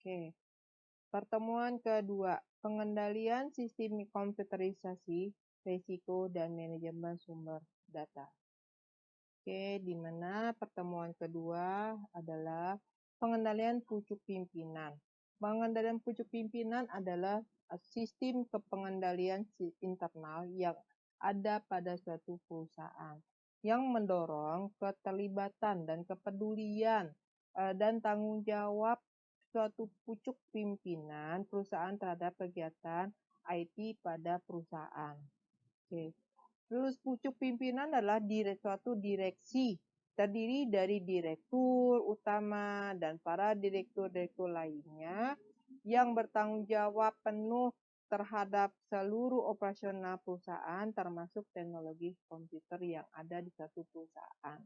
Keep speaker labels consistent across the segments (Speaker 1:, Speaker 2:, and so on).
Speaker 1: Oke. Pertemuan kedua, pengendalian sistem komputerisasi, risiko, dan manajemen sumber data. Oke, di mana pertemuan kedua adalah pengendalian pucuk pimpinan. Pengendalian pucuk pimpinan adalah sistem kepengendalian internal yang ada pada suatu perusahaan yang mendorong keterlibatan dan kepedulian dan tanggung jawab suatu pucuk pimpinan perusahaan terhadap kegiatan IT pada perusahaan. Oke. Terus pucuk pimpinan adalah suatu direksi terdiri dari direktur utama dan para direktur-direktur lainnya yang bertanggung jawab penuh terhadap seluruh operasional perusahaan termasuk teknologi komputer yang ada di satu perusahaan.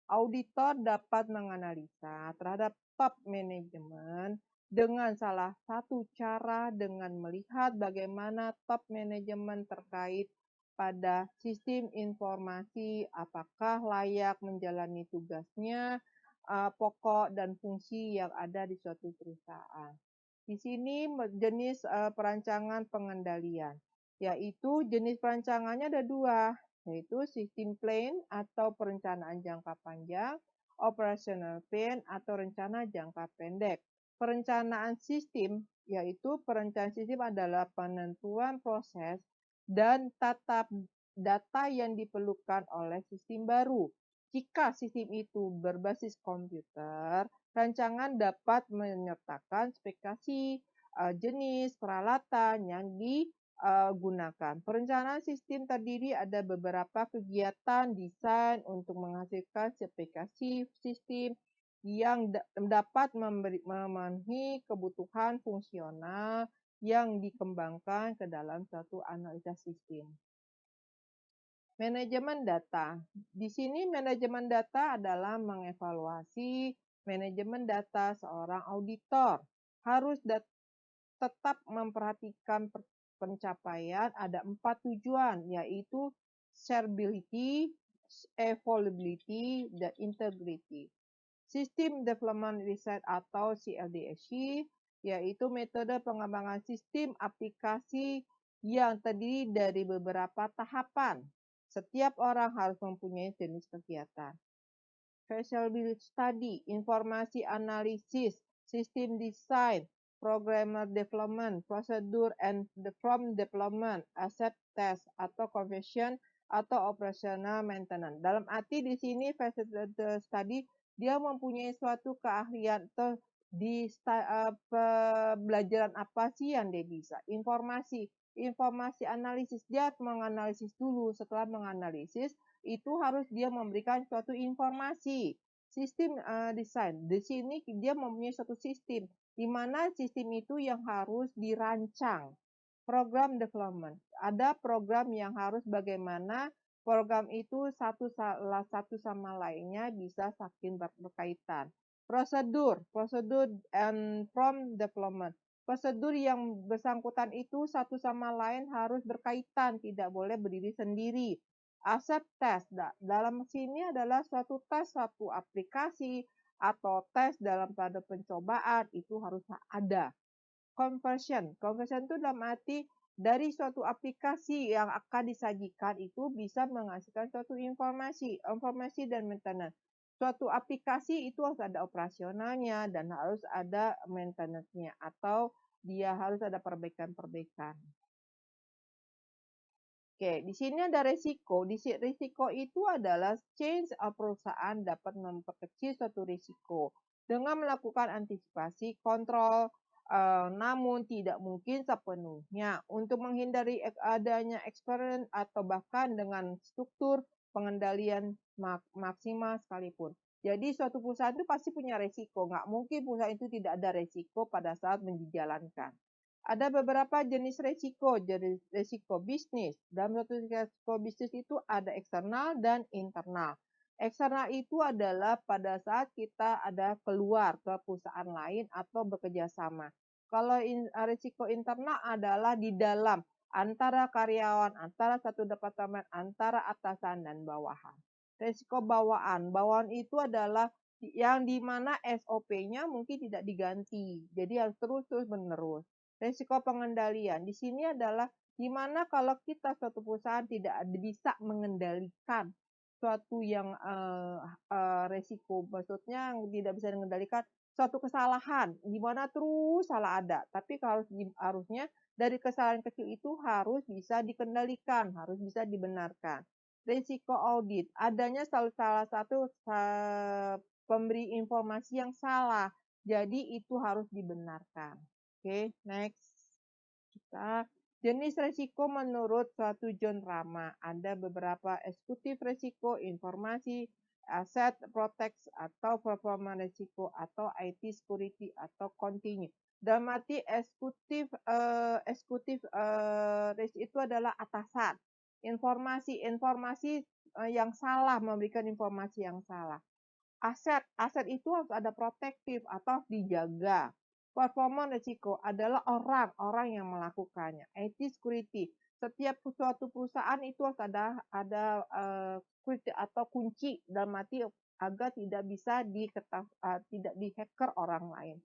Speaker 1: Auditor dapat menganalisa terhadap top manajemen dengan salah satu cara dengan melihat bagaimana top manajemen terkait pada sistem informasi, apakah layak menjalani tugasnya, pokok dan fungsi yang ada di suatu perusahaan. Di sini jenis perancangan pengendalian, yaitu jenis perancangannya ada dua, yaitu sistem plan atau perencanaan jangka panjang, operational plan atau rencana jangka pendek. Perencanaan sistem, yaitu perencanaan sistem adalah penentuan proses dan tata data yang diperlukan oleh sistem baru. Jika sistem itu berbasis komputer, rancangan dapat menyertakan spesifikasi jenis peralatan yang digunakan. Perencanaan sistem terdiri ada beberapa kegiatan desain untuk menghasilkan spesifikasi sistem yang dapat memenuhi kebutuhan fungsional yang dikembangkan ke dalam suatu analisa sistem. Manajemen data. Di sini manajemen data adalah mengevaluasi manajemen data seorang auditor. Harus tetap memperhatikan pencapaian ada 4 tujuan, yaitu shareability, availability, dan integrity. Sistem Development Research atau CLDSC, yaitu metode pengembangan sistem aplikasi yang terdiri dari beberapa tahapan. Setiap orang harus mempunyai jenis kegiatan. Feasibility Study, informasi analisis, sistem design, programmer development, prosedur and from development, asset test atau conversion atau operational maintenance. Dalam arti di sini feasibility study dia mempunyai suatu keahlian atau di pembelajaran apa sih yang dia bisa. Informasi analisis, dia menganalisis dulu. Setelah menganalisis itu harus dia memberikan suatu informasi. Sistem desain, di sini dia mempunyai suatu sistem di mana sistem itu yang harus dirancang. Program development, ada program yang harus bagaimana program itu satu sama lainnya bisa saling berkaitan. Prosedur and from development. Prosedur yang bersangkutan itu satu sama lain harus berkaitan, tidak boleh berdiri sendiri. Asset test, dalam sini adalah suatu tes, suatu aplikasi atau tes dalam pada pencobaan itu harus ada. Conversion itu dalam arti dari suatu aplikasi yang akan disajikan itu bisa menghasilkan suatu informasi dan maintenance. Suatu aplikasi itu harus ada operasionalnya dan harus ada maintenance-nya atau dia harus ada perbaikan-perbaikan. Oke, di sini ada risiko. Risiko itu adalah change perusahaan dapat memperkecil suatu risiko dengan melakukan antisipasi, kontrol, namun tidak mungkin sepenuhnya untuk menghindari adanya eksperimen atau bahkan dengan struktur pengendalian maksimal sekalipun. Jadi suatu perusahaan itu pasti punya risiko. Nggak mungkin perusahaan itu tidak ada risiko pada saat menjalankan. Ada beberapa jenis risiko bisnis. Dalam suatu risiko bisnis itu ada eksternal dan internal. Eksternal itu adalah pada saat kita ada keluar ke perusahaan lain atau bekerja sama. Kalau risiko internal adalah di dalam antara karyawan, antara satu departemen, antara atasan dan bawahan. Risiko bawaan. Bawaan itu adalah yang di mana SOP-nya mungkin tidak diganti. Jadi harus terus-terus menerus. Risiko pengendalian di sini adalah di mana kalau kita suatu perusahaan tidak bisa mengendalikan suatu yang resiko, maksudnya yang tidak bisa mengendalikan suatu kesalahan, di mana terus salah ada. Tapi harusnya dari kesalahan kecil itu harus bisa dikendalikan, harus bisa dibenarkan. Risiko audit, adanya salah satu pemberi informasi yang salah. Jadi itu harus dibenarkan. Oke, next. Kita jenis resiko menurut suatu John Rama. Ada beberapa eksekutif resiko, informasi, aset protect atau performa resiko atau IT security atau continue. Dalam arti eksekutif risk itu adalah atasan. Informasi yang salah, memberikan informasi yang salah. Aset itu harus ada protektif atau dijaga. Performa risiko adalah orang yang melakukannya. IT security, setiap suatu perusahaan itu harus ada security atau kunci dalam arti agar tidak bisa tidak dihacker orang lain.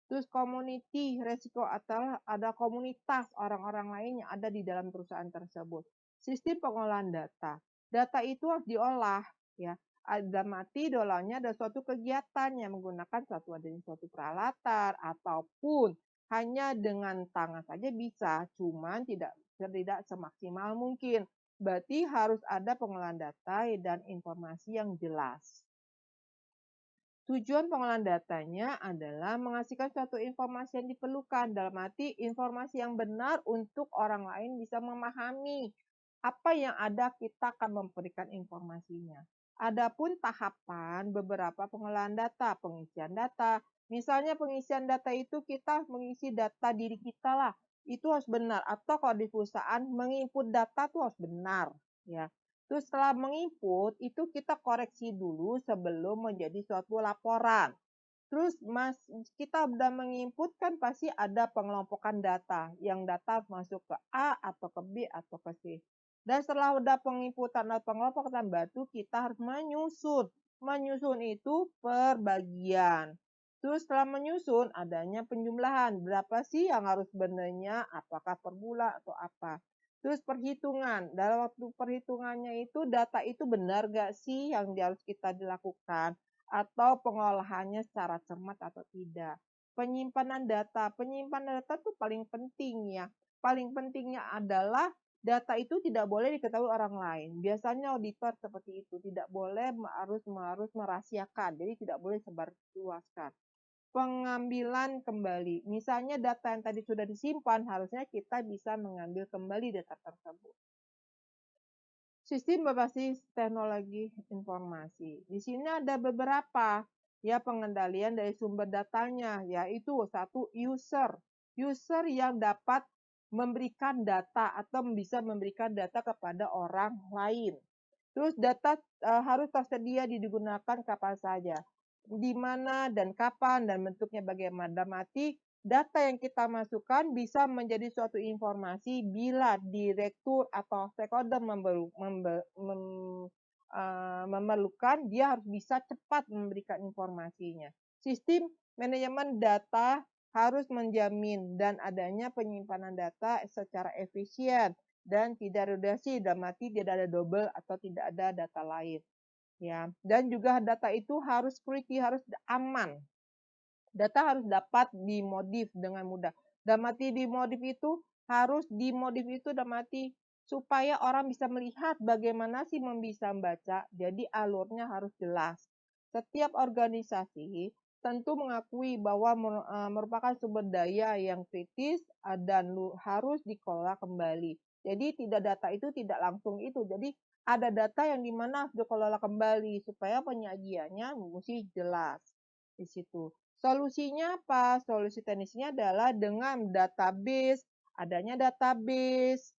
Speaker 1: Terus community risiko adalah ada komunitas orang-orang lain yang ada di dalam perusahaan tersebut. Sistem pengolahan data. Data itu harus diolah, ya. Ada mati dolanya ada suatu kegiatan yang menggunakan suatu peralatan ataupun hanya dengan tangan saja bisa, cuman tidak semaksimal mungkin. Berarti harus ada pengolahan data dan informasi yang jelas. Tujuan pengolahan datanya adalah menghasilkan suatu informasi yang diperlukan, dalam arti informasi yang benar untuk orang lain bisa memahami apa yang ada, kita akan memberikan informasinya. Adapun tahapan beberapa pengolahan data, pengisian data. Misalnya pengisian data itu kita mengisi data diri kita lah, itu harus benar. Atau kalau di perusahaan menginput data itu harus benar, ya. Terus setelah menginput itu kita koreksi dulu sebelum menjadi suatu laporan. Terus kita udah menginput kan pasti ada pengelompokan data. Yang data masuk ke A atau ke B atau ke C. Dan setelah udah penginputan atau pengelompokan batu, kita harus menyusun. Menyusun itu per bagian. Terus setelah menyusun adanya penjumlahan. Berapa sih yang harus benernya? Apakah per bulan atau apa? Terus perhitungan. Dalam waktu perhitungannya itu data itu benar gak sih yang harus kita dilakukan? Atau pengolahannya secara cermat atau tidak. Penyimpanan data. Penyimpanan data itu paling penting ya. Paling pentingnya adalah data itu tidak boleh diketahui orang lain. Biasanya auditor seperti itu, tidak boleh harus merahasiakan, jadi tidak boleh sebarluaskan. Pengambilan kembali, misalnya data yang tadi sudah disimpan, harusnya kita bisa mengambil kembali data tersebut. Sistem berbasis teknologi informasi. Di sini ada beberapa ya pengendalian dari sumber datanya, yaitu satu user. User yang dapat memberikan data atau bisa memberikan data kepada orang lain. Terus data harus tersedia digunakan kapan saja, di mana dan kapan dan bentuknya bagaimana. Dalam arti data yang kita masukkan bisa menjadi suatu informasi bila direktur atau stakeholder memerlukan, dia harus bisa cepat memberikan informasinya. Sistem manajemen data harus menjamin dan adanya penyimpanan data secara efisien dan tidak redundasi, dalam arti tidak ada double atau tidak ada data lain. Ya, dan juga data itu harus security, harus aman. Data harus dapat dimodif dengan mudah. Dalam arti dimodif itu harus dalam arti supaya orang bisa melihat bagaimana sih bisa membaca. Jadi alurnya harus jelas. Setiap organisasi tentu mengakui bahwa merupakan sumber daya yang kritis dan harus dikelola kembali. Jadi data itu tidak langsung itu. Jadi ada data yang dimana harus dikelola kembali supaya penyajiannya mesti jelas di situ. Solusinya apa? Solusi teknisnya adalah dengan database, adanya database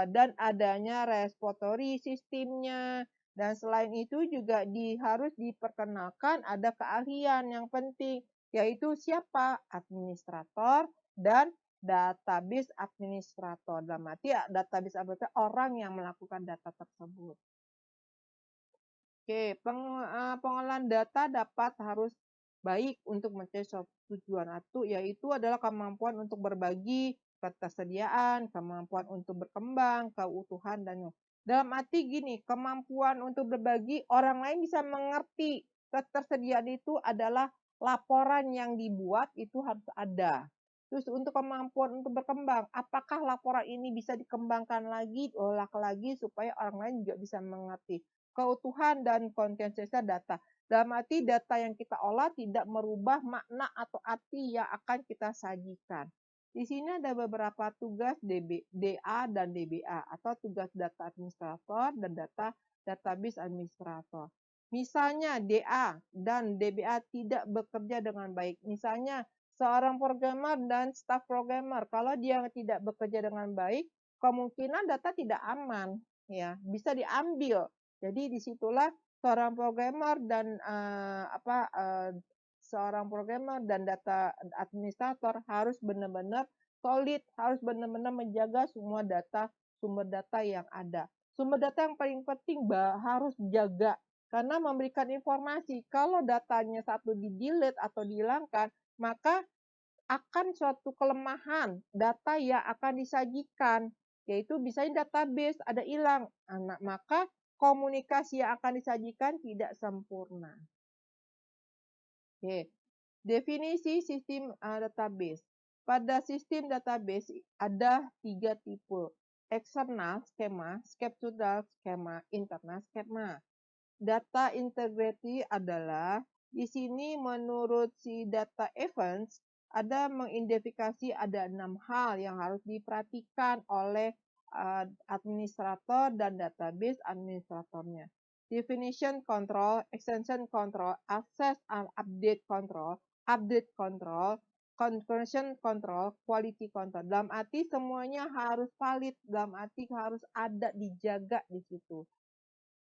Speaker 1: dan adanya repository sistemnya. Dan selain itu juga harus diperkenalkan ada keahlian yang penting, yaitu siapa? Administrator dan database administrator. Dalam arti database administrator orang yang melakukan data tersebut. Oke, pengolahan data dapat harus baik untuk mencapai suatu tujuan atau yaitu adalah kemampuan untuk berbagi, ketersediaan, kemampuan untuk berkembang, keutuhan dan dalam arti gini, kemampuan untuk berbagi orang lain bisa mengerti ketersediaan itu adalah laporan yang dibuat itu harus ada. Terus untuk kemampuan untuk berkembang, apakah laporan ini bisa dikembangkan lagi, olah lagi supaya orang lain juga bisa mengerti keutuhan dan konsistensi data. Dalam arti data yang kita olah tidak merubah makna atau arti yang akan kita sajikan. Di sini ada beberapa tugas DA dan DBA atau tugas data administrator dan data database administrator. Misalnya DA dan DBA tidak bekerja dengan baik. Misalnya seorang programmer dan staf programmer, kalau dia tidak bekerja dengan baik, kemungkinan data tidak aman, ya bisa diambil. Jadi disitulah seorang programmer dan seorang programmer dan data administrator harus benar-benar solid, harus benar-benar menjaga semua data, sumber data yang ada. Sumber data yang paling penting harus dijaga karena memberikan informasi. Kalau datanya satu di-delete atau dihilangkan, maka akan suatu kelemahan data yang akan disajikan, yaitu misalnya database ada hilang, maka komunikasi yang akan disajikan tidak sempurna. Oke, definisi sistem database. Pada sistem database ada 3 tipe, eksternal skema, skeptural skema, internal skema. Data integrity adalah di sini menurut si data events ada mengidentifikasi ada 6 hal yang harus diperhatikan oleh administrator dan database administratornya. Definition control, extension control, access and update control, conversion control, quality control. Dalam arti semuanya harus valid, dalam arti harus ada dijaga di situ.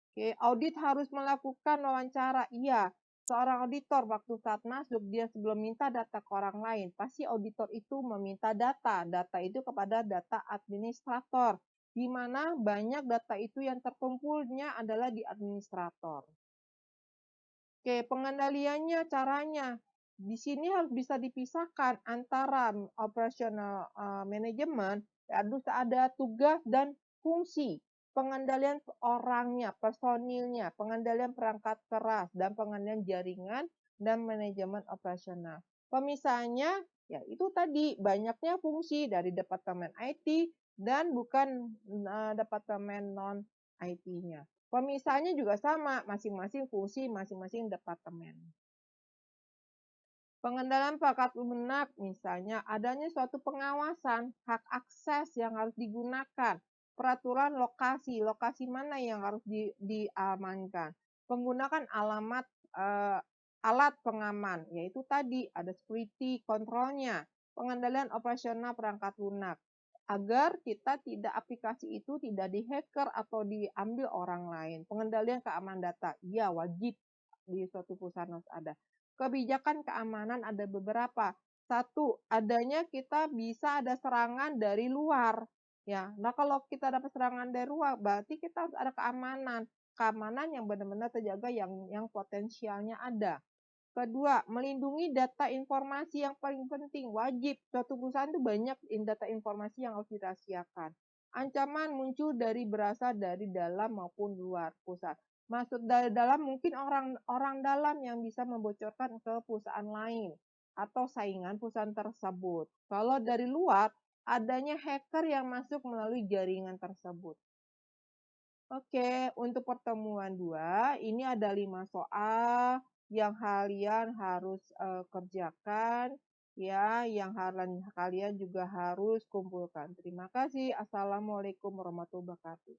Speaker 1: Oke, audit harus melakukan wawancara. Iya, seorang auditor waktu saat masuk, dia sebelum minta data ke orang lain, pasti auditor itu meminta data. Data itu kepada data administrator, di mana banyak data itu yang terkumpulnya adalah di administrator. Oke, pengendaliannya, caranya. Di sini harus bisa dipisahkan antara operational management, harus ada tugas dan fungsi. Pengendalian orangnya, personilnya, pengendalian perangkat keras, dan pengendalian jaringan, dan manajemen operasional. Pemisahannya, ya itu tadi, banyaknya fungsi dari departemen IT dan bukan departemen non-IT-nya. Pemisahannya juga sama, masing-masing fungsi, masing-masing departemen. Pengendalian perangkat lunak, misalnya adanya suatu pengawasan, hak akses yang harus digunakan, peraturan lokasi, lokasi mana yang harus diamankan, penggunaan alat pengaman, yaitu tadi ada security controlnya, pengendalian operasional perangkat lunak, agar kita tidak aplikasi itu tidak dihacker atau diambil orang lain. Pengendalian keamanan data, ya wajib di suatu perusahaan harus ada. Kebijakan keamanan ada beberapa. Satu, adanya kita bisa ada serangan dari luar. Ya, nah kalau kita dapat serangan dari luar, berarti kita harus ada keamanan. Keamanan yang benar-benar terjaga yang potensialnya ada. Kedua, melindungi data informasi yang paling penting, wajib. Suatu perusahaan itu banyak data informasi yang harus dirahasiakan. Ancaman muncul berasal dari dalam maupun luar perusahaan. Maksud dari dalam mungkin orang dalam yang bisa membocorkan ke perusahaan lain atau saingan perusahaan tersebut. Kalau dari luar, adanya hacker yang masuk melalui jaringan tersebut. Oke, untuk pertemuan 2, ini ada 5 soal yang kalian harus kerjakan, ya, yang kalian juga harus kumpulkan. Terima kasih. Assalamualaikum warahmatullahi wabarakatuh.